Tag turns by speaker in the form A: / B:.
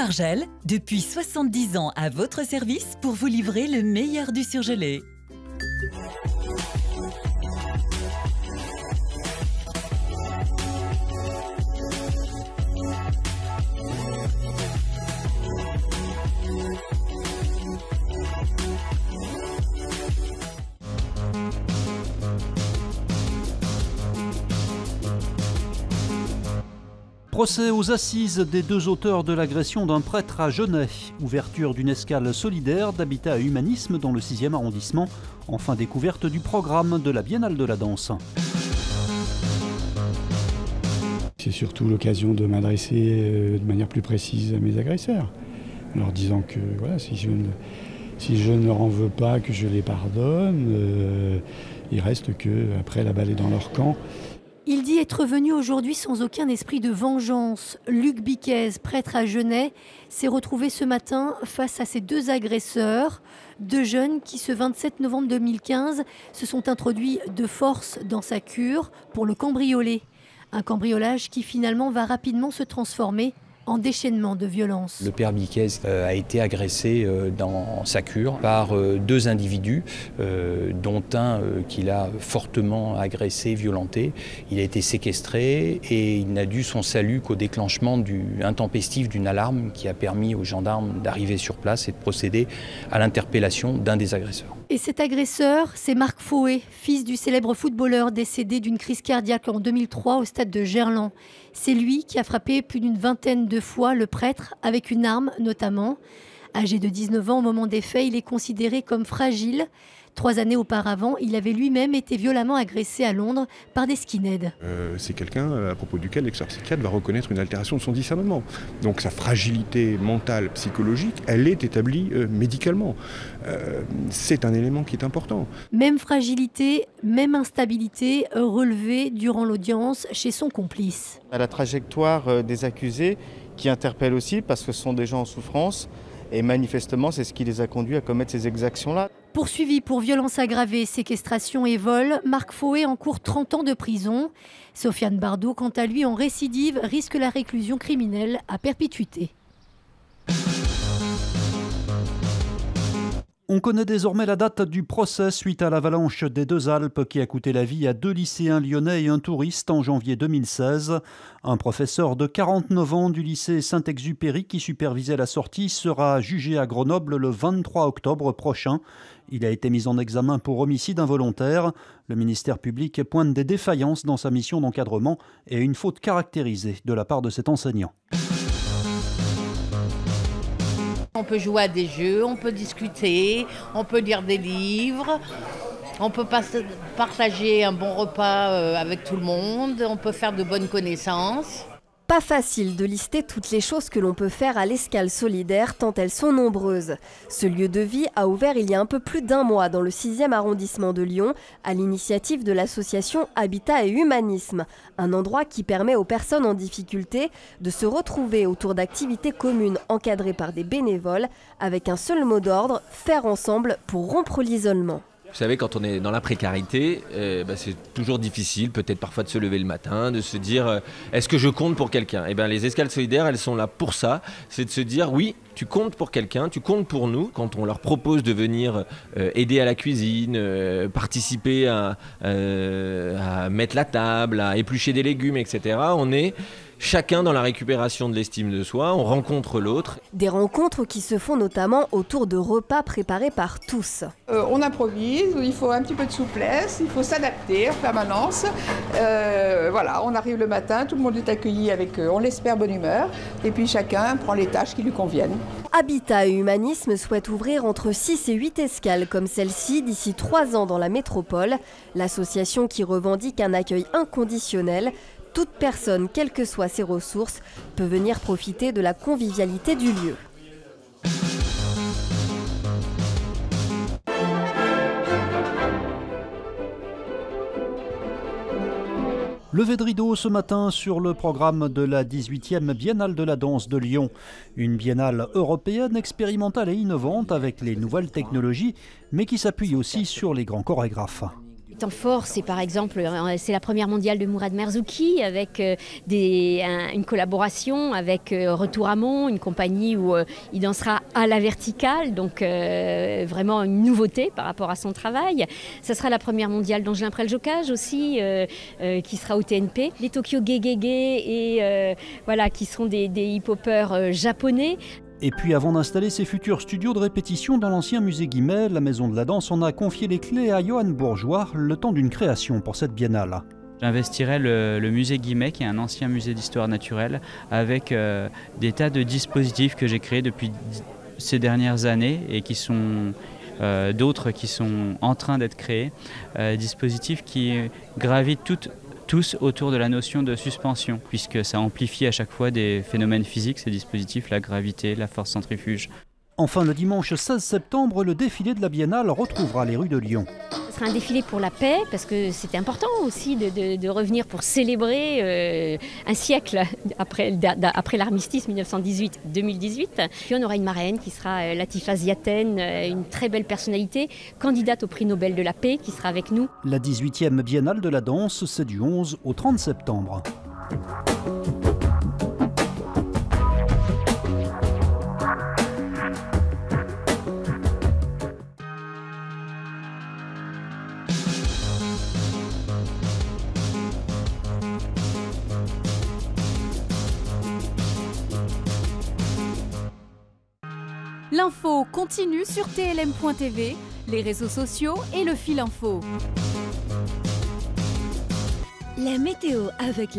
A: Bargel, depuis 70 ans à votre service pour vous livrer le meilleur du surgelé.
B: Procès aux assises des deux auteurs de l'agression d'un prêtre à Genêt. Ouverture d'une escale solidaire d'habitat et humanisme dans le 6e arrondissement. Enfin découverte du programme de la Biennale de la danse.
C: C'est surtout l'occasion de m'adresser de manière plus précise à mes agresseurs. En leur disant que voilà, si je ne leur en veux pas, que je les pardonne, il reste qu'après la balle est dans leur camp.
D: Il dit être venu aujourd'hui sans aucun esprit de vengeance. Luc Biquez, prêtre à Genêt, s'est retrouvé ce matin face à ses deux agresseurs, deux jeunes qui, ce 27 novembre 2015, se sont introduits de force dans sa cure pour le cambrioler. Un cambriolage qui finalement va rapidement se transformer en déchaînement de violence.
E: Le père Biquez a été agressé dans sa cure par deux individus, dont un qu'il a fortement agressé, violenté. Il a été séquestré et il n'a dû son salut qu'au déclenchement intempestif d'une alarme qui a permis aux gendarmes d'arriver sur place et de procéder à l'interpellation d'un des agresseurs.
D: Et cet agresseur, c'est Marc Faué, fils du célèbre footballeur décédé d'une crise cardiaque en 2003 au stade de Gerland. C'est lui qui a frappé plus d'une vingtaine de fois le prêtre, avec une arme notamment. Âgé de 19 ans au moment des faits, il est considéré comme fragile. 3 années auparavant, il avait lui-même été violemment agressé à Londres par des skinheads.
F: C'est quelqu'un à propos duquel l'ex-psychiatre va reconnaître une altération de son discernement. Donc sa fragilité mentale, psychologique, elle est établie médicalement. C'est un élément qui est important.
D: Même fragilité, même instabilité relevée durant l'audience chez son complice.
G: À la trajectoire des accusés qui interpelle aussi parce que ce sont des gens en souffrance. Et manifestement, c'est ce qui les a conduits à commettre ces exactions-là.
D: Poursuivi pour violence aggravée, séquestration et vol, Marc Faué encourt 30 ans de prison. Sofiane Bardot, quant à lui, en récidive, risque la réclusion criminelle à perpétuité.
B: On connaît désormais la date du procès suite à l'avalanche des Deux Alpes qui a coûté la vie à 2 lycéens lyonnais et un touriste en janvier 2016. Un professeur de 49 ans du lycée Saint-Exupéry qui supervisait la sortie sera jugé à Grenoble le 23 octobre prochain. Il a été mis en examen pour homicide involontaire. Le ministère public pointe des défaillances dans sa mission d'encadrement et une faute caractérisée de la part de cet enseignant.
H: On peut jouer à des jeux, on peut discuter, on peut lire des livres, on peut partager un bon repas avec tout le monde, on peut faire de bonnes connaissances.
I: Pas facile de lister toutes les choses que l'on peut faire à l'escale solidaire tant elles sont nombreuses. Ce lieu de vie a ouvert il y a un peu plus d'1 mois dans le 6e arrondissement de Lyon à l'initiative de l'association Habitat et Humanisme. Un endroit qui permet aux personnes en difficulté de se retrouver autour d'activités communes encadrées par des bénévoles avec un seul mot d'ordre, faire ensemble pour rompre l'isolement.
J: Vous savez, quand on est dans la précarité, c'est toujours difficile, peut-être parfois de se lever le matin, de se dire est-ce que je compte pour quelqu'un ? Les escales solidaires, elles sont là pour ça, c'est de se dire oui, tu comptes pour quelqu'un, tu comptes pour nous. Quand on leur propose de venir aider à la cuisine, participer à mettre la table, à éplucher des légumes, etc., on est chacun dans la récupération de l'estime de soi, on rencontre l'autre.
I: Des rencontres qui se font notamment autour de repas préparés par tous.
K: On improvise, il faut un petit peu de souplesse, il faut s'adapter en permanence. Voilà, on arrive le matin, tout le monde est accueilli avec, on l'espère, bonne humeur. Et puis chacun prend les tâches qui lui conviennent.
I: Habitat et Humanisme souhaite ouvrir entre 6 et 8 escales comme celle-ci d'ici 3 ans dans la métropole. L'association qui revendique un accueil inconditionnel. Toute personne, quelles que soient ses ressources, peut venir profiter de la convivialité du lieu.
B: Levé de rideau ce matin sur le programme de la 18e Biennale de la danse de Lyon. Une biennale européenne expérimentale et innovante avec les nouvelles technologies, mais qui s'appuie aussi sur les grands chorégraphes.
L: temps forts, c'est par exemple c'est la première mondiale de Mourad Merzouki avec une collaboration avec Retour à Mont, une compagnie où il dansera à la verticale, donc vraiment une nouveauté par rapport à son travail. Ça sera la première mondiale d'Angelin Prel-Jocage aussi, qui sera au TNP. Les Tokyo Gegege et voilà, qui sont des hip-hoppers japonais.
B: Et puis avant d'installer ses futurs studios de répétition dans l'ancien musée Guimet, la Maison de la Danse en a confié les clés à Johan Bourgeois le temps d'une création pour cette biennale.
M: J'investirai le musée Guimet, qui est un ancien musée d'histoire naturelle, avec des tas de dispositifs que j'ai créés depuis ces dernières années et qui sont d'autres qui sont en train d'être créés, dispositifs qui gravitent tous autour de la notion de suspension, puisque ça amplifie à chaque fois des phénomènes physiques, ces dispositifs, la gravité, la force centrifuge.
B: Enfin, le dimanche 16 septembre, le défilé de la Biennale retrouvera les rues de Lyon.
L: Ce sera un défilé pour la paix, parce que c'était important aussi de revenir pour célébrer un siècle après l'armistice 1918-2018. Puis on aura une marraine qui sera Latifa Ziaten, une très belle personnalité, candidate au prix Nobel de la paix, qui sera avec nous.
B: La 18e Biennale de la danse, c'est du 11 au 30 septembre.
N: L'info continue sur tlm.tv, les réseaux sociaux et le fil info.
O: La météo avec la